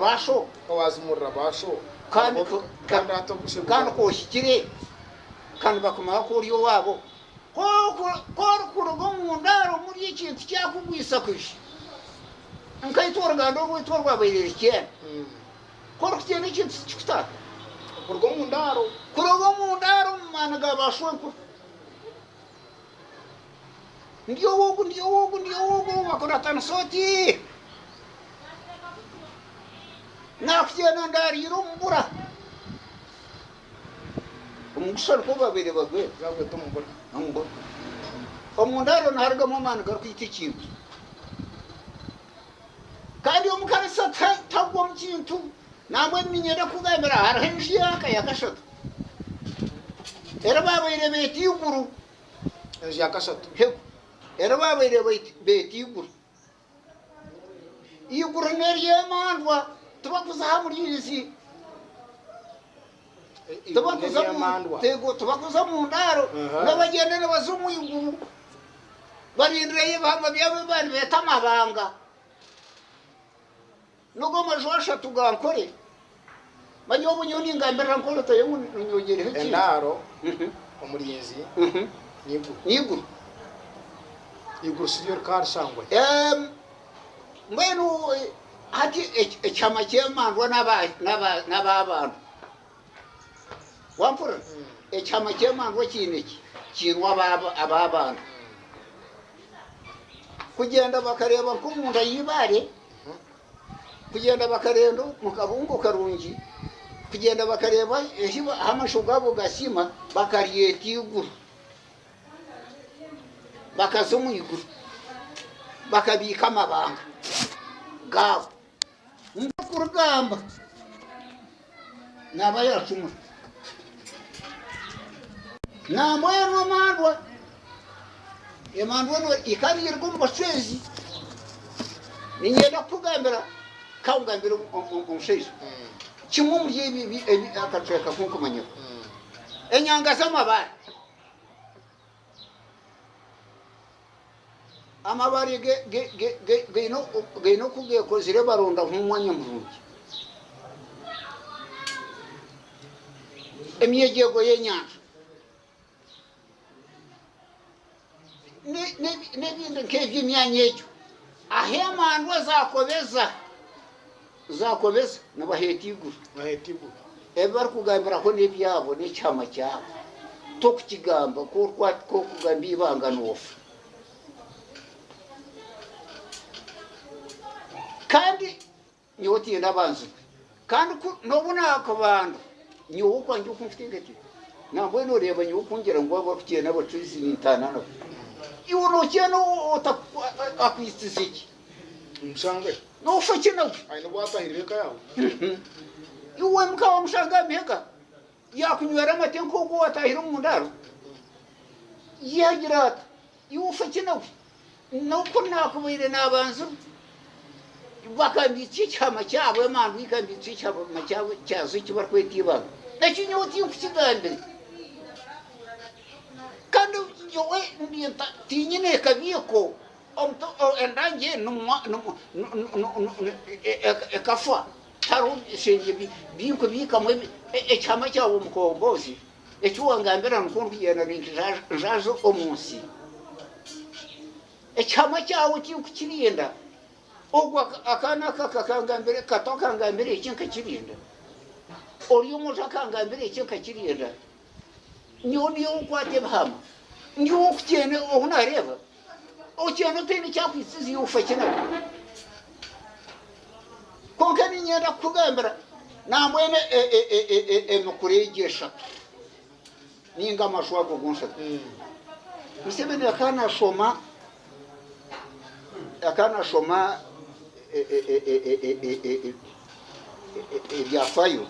basho kawazimurra basho kandi ko shikire kandi bakuma kuriyo wabo ko kurugo mundaro muri ikintu cyakugwisa kushi nkaitora gando rwitorwa bayireke ko rukene ikintu cyikutaka kurugo mundaro mana gabashwe ko ndiyo wogu bakora tansoti nakujyana ndariro mbura umusore ko babere bagwe zabwe tumubona ambo omundaro ntarga mu mana garkwita ikintu kandi umukarisa tagwa mu kintu namwe minyera kugamera harahenje yakashatu era babere beti uguru yakashatu era babere beti uguru iguru neriye mandwa tubakuza hamurizi tubakuza mu ndaro n'abagenda n'abazumu iguru barindiriye bamba byawe bari beta amabanga nugo majosha tugankore banyo bunyoni ngambera nkoro tayo nyogere hiki endaro omurizi nigu siriyo karshangwe mbenu hati echama chemandwa n'abantu wampura echama chemandwa kineki kinwa ababantu kugenda bakareba ko munda yibare kugenda bakarendo mukabungo karungi kugenda bakareba amashugabo gasima bakariyeti iguru bakazumu iguru bakabika amabanga gabo kurugamba nabayacuma namweno mandwa emandwa no ikabirwa mbashezi ninyenda kugambira kawugambira umushezi kimwe muri ibi akaceka kunkumanya enyanga z'amabare amabari geino kugeko zire baronda nk'umwanya murungi emyegego yenyanja n'ibindi nk'ibyo imyanya ecyo aho amandwa zakobeza n'abaheta iguru bari kugambira ko n'ibyabo n'icyama cyabo to kukigamba ko kugamba ibanga n'ufu kandi niho tienda banzu kandi nobona akabantu niho kwanje ukumfite namwe no reba niho kungera ngo bakugenda bacuzi n'intanana iwo no cyano akwistiziki mshange no fakina ayino bwatahireka yawo iwo mkawa mshanga meka yakunywera amatenko ko watahira mu ndaro yagira iwo fakina no kuna kubire nabanzu bakambitse icyama cyabo mandu ikambitse icyama cyabo cyazo kibarkwetiba nakinyoti kukigambire kandi yowe ndiyenta tinyine kabiko omto endanje ekafa taru shenje biko bikamwe icyama cyabo mukombozi ecyuwangambira nkundu yena rinjazo omunsi icyama cyawo kikukirinda ogwa akana kakangambire katokangambire ikinka kirinda oriyo mutakangambire ikinka kirinda niyo ukwate bahama niyo kugene onareba ocyano tene cyakwisizi ufakina konkani nyenda kugambira nambwene emukuregesha ninga mashwago gonsa musebene akana shoma ebyafayo